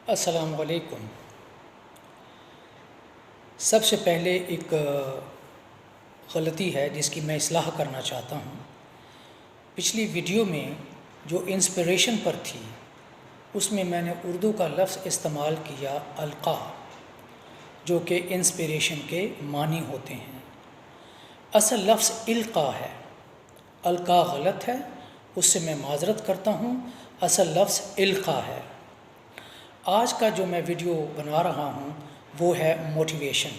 السلام علیکم۔ سب سے پہلے ایک غلطی ہے جس کی میں اصلاح کرنا چاہتا ہوں۔ پچھلی ویڈیو میں جو انسپریشن پر تھی اس میں نے اردو کا لفظ استعمال کیا القا، جو کہ انسپریشن کے معنی ہوتے ہیں۔ اصل لفظ القا ہے، القا غلط ہے، اس سے میں معذرت کرتا ہوں۔ اصل لفظ القا ہے۔ آج کا جو میں ویڈیو بنا رہا ہوں وہ ہے موٹیویشن۔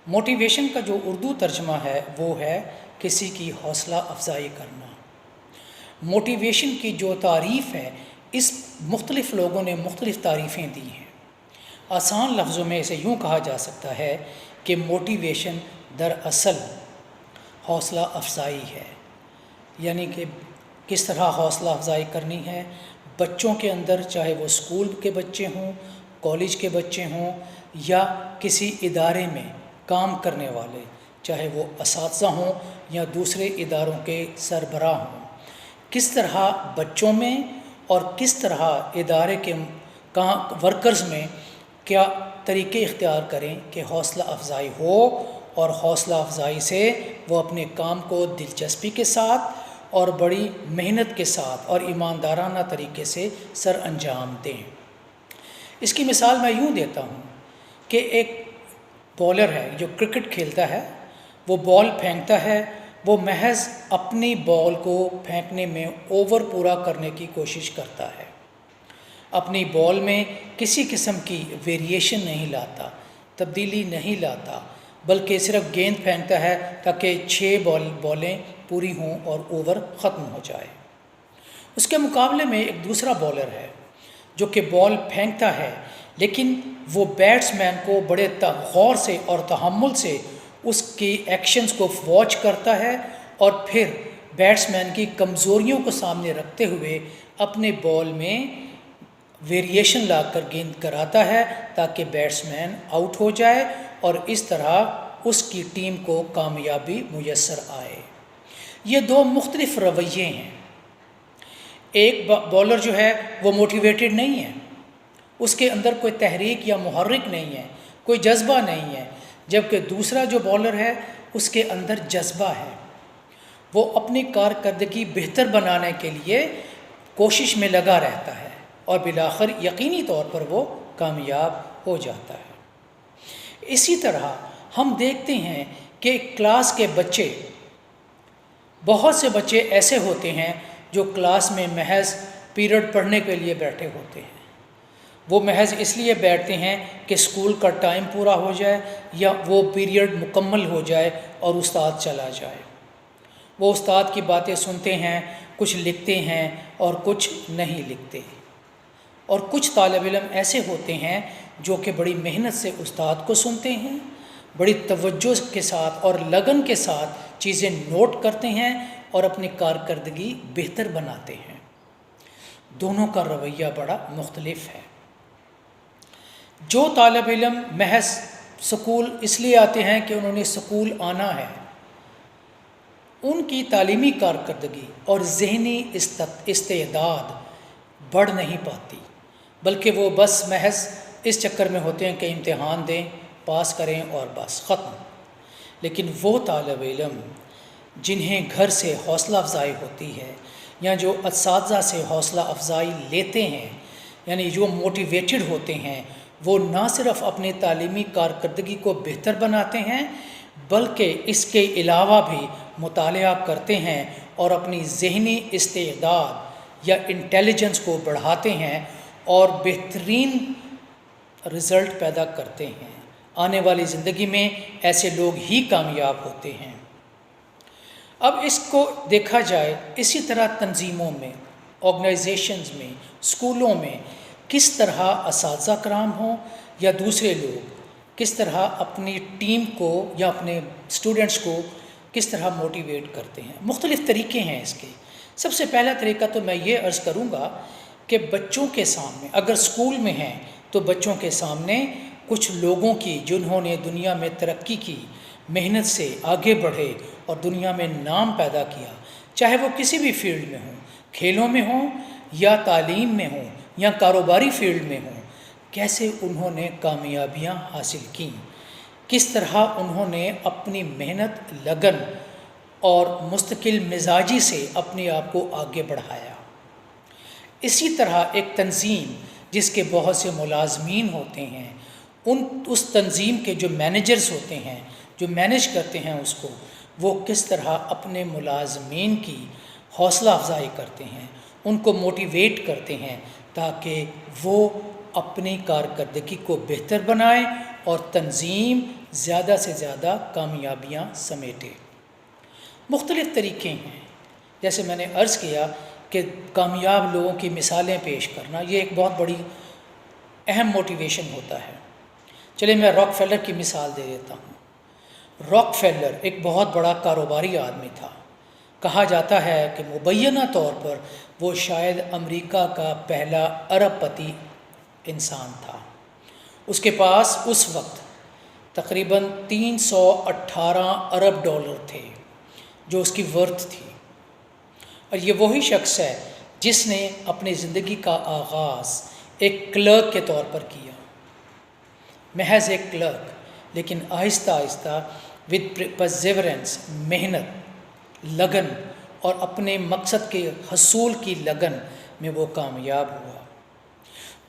موٹیویشن کا جو اردو ترجمہ ہے وہ ہے کسی کی حوصلہ افزائی کرنا۔ موٹیویشن کی جو تعریف ہے، اس مختلف لوگوں نے مختلف تعریفیں دی ہیں۔ آسان لفظوں میں اسے یوں کہا جا سکتا ہے کہ موٹیویشن دراصل حوصلہ افزائی ہے، یعنی کہ کس طرح حوصلہ افزائی کرنی ہے بچوں کے اندر، چاہے وہ اسکول کے بچے ہوں، کالج کے بچے ہوں، یا کسی ادارے میں کام کرنے والے، چاہے وہ اساتذہ ہوں یا دوسرے اداروں کے سربراہ ہوں۔ کس طرح بچوں میں اور کس طرح ادارے کے ورکرز میں کیا طریقے اختیار کریں کہ حوصلہ افزائی ہو، اور حوصلہ افزائی سے وہ اپنے کام کو دلچسپی کے ساتھ اور بڑی محنت کے ساتھ اور ایماندارانہ طریقے سے سر انجام دیں۔ اس کی مثال میں یوں دیتا ہوں کہ ایک بولر ہے جو کرکٹ کھیلتا ہے، وہ بال پھینکتا ہے، وہ محض اپنی بال کو پھینکنے میں اوور پورا کرنے کی کوشش کرتا ہے، اپنی بال میں کسی قسم کی ویریشن نہیں لاتا، تبدیلی نہیں لاتا، بلکہ صرف گیند پھینکتا ہے تاکہ 6 بالیں پوری ہوں اور اوور ختم ہو جائے۔ اس کے مقابلے میں ایک دوسرا بولر ہے جو کہ بال پھینکتا ہے، لیکن وہ بیٹس مین کو بڑے غور سے اور تحمل سے اس کی ایکشنز کو واچ کرتا ہے، اور پھر بیٹس مین کی کمزوریوں کو سامنے رکھتے ہوئے اپنے بال میں ویریشن لا کر گیند کراتا ہے تاکہ بیٹس مین آؤٹ ہو جائے، اور اس طرح اس کی ٹیم کو کامیابی میسر آئے۔ یہ دو مختلف رویے ہیں۔ ایک بولر جو ہے وہ موٹیویٹڈ نہیں ہے، اس کے اندر کوئی تحریک یا محرک نہیں ہے، کوئی جذبہ نہیں ہے، جبکہ دوسرا جو بولر ہے اس کے اندر جذبہ ہے، وہ اپنی کارکردگی بہتر بنانے کے لیے کوشش میں لگا رہتا ہے، اور بالآخر یقینی طور پر وہ کامیاب ہو جاتا ہے۔ اسی طرح ہم دیکھتے ہیں کہ کلاس کے بچے، بہت سے بچے ایسے ہوتے ہیں جو کلاس میں محض پیریڈ پڑھنے کے لیے بیٹھے ہوتے ہیں۔ وہ محض اس لیے بیٹھتے ہیں کہ اسکول کا ٹائم پورا ہو جائے یا وہ پیریڈ مکمل ہو جائے اور استاد چلا جائے۔ وہ استاد کی باتیں سنتے ہیں، کچھ لکھتے ہیں اور کچھ نہیں لکھتے۔ اور کچھ طالب علم ایسے ہوتے ہیں جو کہ بڑی محنت سے استاد کو سنتے ہیں، بڑی توجہ کے ساتھ اور لگن کے ساتھ چیزیں نوٹ کرتے ہیں اور اپنی کارکردگی بہتر بناتے ہیں۔ دونوں کا رویہ بڑا مختلف ہے۔ جو طالب علم محض سکول اس لیے آتے ہیں کہ انہوں نے سکول آنا ہے، ان کی تعلیمی کارکردگی اور ذہنی استعداد بڑھ نہیں پاتی، بلکہ وہ بس محض اس چکر میں ہوتے ہیں کہ امتحان دیں، پاس کریں اور بس ختم۔ لیکن وہ طالب علم جنہیں گھر سے حوصلہ افزائی ہوتی ہے یا جو اساتذہ سے حوصلہ افزائی لیتے ہیں، یعنی جو موٹیویٹڈ ہوتے ہیں، وہ نہ صرف اپنی تعلیمی کارکردگی کو بہتر بناتے ہیں بلکہ اس کے علاوہ بھی مطالعہ کرتے ہیں اور اپنی ذہنی استعداد یا انٹیلیجنس کو بڑھاتے ہیں اور بہترین رزلٹ پیدا کرتے ہیں۔ آنے والی زندگی میں ایسے لوگ ہی کامیاب ہوتے ہیں۔ اب اس کو دیکھا جائے اسی طرح تنظیموں میں، آرگنائزیشنز میں، اسکولوں میں کس طرح اساتذہ کرام ہوں یا دوسرے لوگ کس طرح اپنی ٹیم کو یا اپنے اسٹوڈنٹس کو کس طرح موٹیویٹ کرتے ہیں۔ مختلف طریقے ہیں اس کے۔ سب سے پہلا طریقہ تو میں یہ عرض کروں گا کہ بچوں کے سامنے، اگر اسکول میں ہیں تو بچوں کے سامنے کچھ لوگوں کی جنہوں نے دنیا میں ترقی کی، محنت سے آگے بڑھے اور دنیا میں نام پیدا کیا، چاہے وہ کسی بھی فیلڈ میں ہوں، کھیلوں میں ہوں یا تعلیم میں ہوں یا کاروباری فیلڈ میں ہوں، کیسے انہوں نے کامیابیاں حاصل کیں، کس طرح انہوں نے اپنی محنت، لگن اور مستقل مزاجی سے اپنے آپ کو آگے بڑھایا۔ اسی طرح ایک تنظیم جس کے بہت سے ملازمین ہوتے ہیں، اس تنظیم کے جو مینیجرز ہوتے ہیں، جو مینیج کرتے ہیں اس کو، وہ کس طرح اپنے ملازمین کی حوصلہ افزائی کرتے ہیں، ان کو موٹیویٹ کرتے ہیں تاکہ وہ اپنی کارکردگی کو بہتر بنائیں اور تنظیم زیادہ سے زیادہ کامیابیاں سمیٹے۔ مختلف طریقے ہیں، جیسے میں نے عرض کیا کہ کامیاب لوگوں کی مثالیں پیش کرنا یہ ایک بہت بڑی اہم موٹیویشن ہوتا ہے۔ چلے میں راک فیلر کی مثال دے دیتا ہوں۔ راک فیلر ایک بہت بڑا کاروباری آدمی تھا۔ کہا جاتا ہے کہ مبینہ طور پر وہ شاید امریکہ کا پہلا ارب پتی انسان تھا۔ اس کے پاس اس وقت تقریباً 318 ارب ڈالر تھے جو اس کی ورتھ تھی، اور یہ وہی شخص ہے جس نے اپنی زندگی کا آغاز ایک کلرک کے طور پر کیا، محض ایک کلرک، لیکن آہستہ آہستہ ود پرزیورنس، محنت، لگن اور اپنے مقصد کے حصول کی لگن میں وہ کامیاب ہوا۔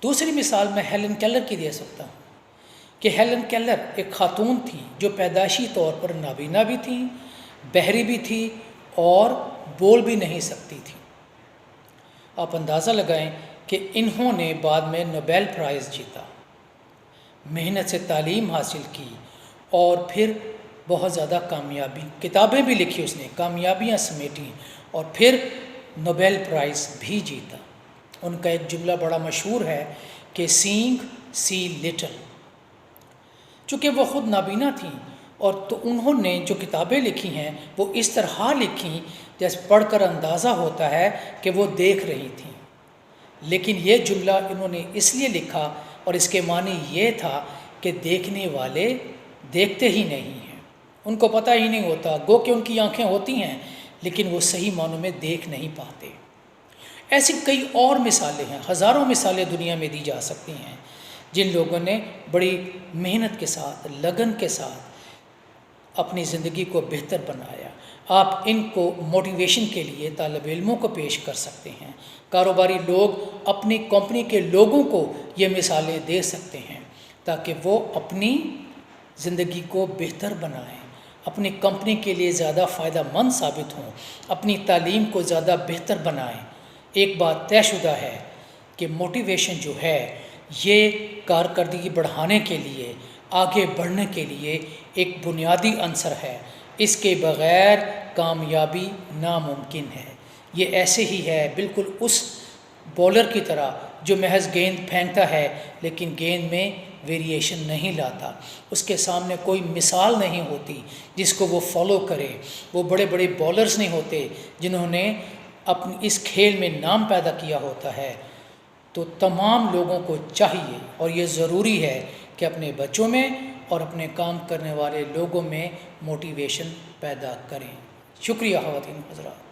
دوسری مثال میں ہیلن کیلر کی دے سکتا ہوں کہ ہیلن کیلر ایک خاتون تھی جو پیدائشی طور پر نابینا بھی تھیں، بہری بھی تھی اور بول بھی نہیں سکتی تھی۔ آپ اندازہ لگائیں کہ انہوں نے بعد میں نوبیل پرائز جیتا، محنت سے تعلیم حاصل کی اور پھر بہت زیادہ کامیابی، کتابیں بھی لکھی اس نے، کامیابیاں سمیٹیں اور پھر نوبیل پرائز بھی جیتا۔ ان کا ایک جملہ بڑا مشہور ہے کہ سینگ سی لٹل۔ چونکہ وہ خود نابینا تھیں اور تو انہوں نے جو کتابیں لکھی ہیں وہ اس طرح لکھیں جیسے پڑھ کر اندازہ ہوتا ہے کہ وہ دیکھ رہی تھیں، لیکن یہ جملہ انہوں نے اس لیے لکھا اور اس کے معنی یہ تھا کہ دیکھنے والے دیکھتے ہی نہیں ہیں، ان کو پتہ ہی نہیں ہوتا، گو کہ ان کی آنکھیں ہوتی ہیں لیکن وہ صحیح معنوں میں دیکھ نہیں پاتے۔ ایسی کئی اور مثالیں ہیں، ہزاروں مثالیں دنیا میں دی جا سکتی ہیں جن لوگوں نے بڑی محنت کے ساتھ، لگن کے ساتھ اپنی زندگی کو بہتر بنایا۔ آپ ان کو موٹیویشن کے لیے طالب علموں کو پیش کر سکتے ہیں، کاروباری لوگ اپنی کمپنی کے لوگوں کو یہ مثالیں دے سکتے ہیں تاکہ وہ اپنی زندگی کو بہتر بنائیں، اپنی کمپنی کے لیے زیادہ فائدہ مند ثابت ہوں، اپنی تعلیم کو زیادہ بہتر بنائیں۔ ایک بات طے شدہ ہے کہ موٹیویشن جو ہے یہ کارکردگی بڑھانے کے لیے، آگے بڑھنے کے لیے ایک بنیادی عنصر ہے، اس کے بغیر کامیابی ناممکن ہے۔ یہ ایسے ہی ہے بالکل اس بولر کی طرح جو محض گیند پھینکتا ہے لیکن گیند میں ویریشن نہیں لاتا، اس کے سامنے کوئی مثال نہیں ہوتی جس کو وہ فالو کرے۔ وہ بڑے بڑے بولرز نہیں ہوتے جنہوں نے اپنی اس کھیل میں نام پیدا کیا ہوتا ہے۔ تو تمام لوگوں کو چاہیے اور یہ ضروری ہے کہ اپنے بچوں میں اور اپنے کام کرنے والے لوگوں میں موٹیویشن پیدا کریں۔ شکریہ خواتین حضرات۔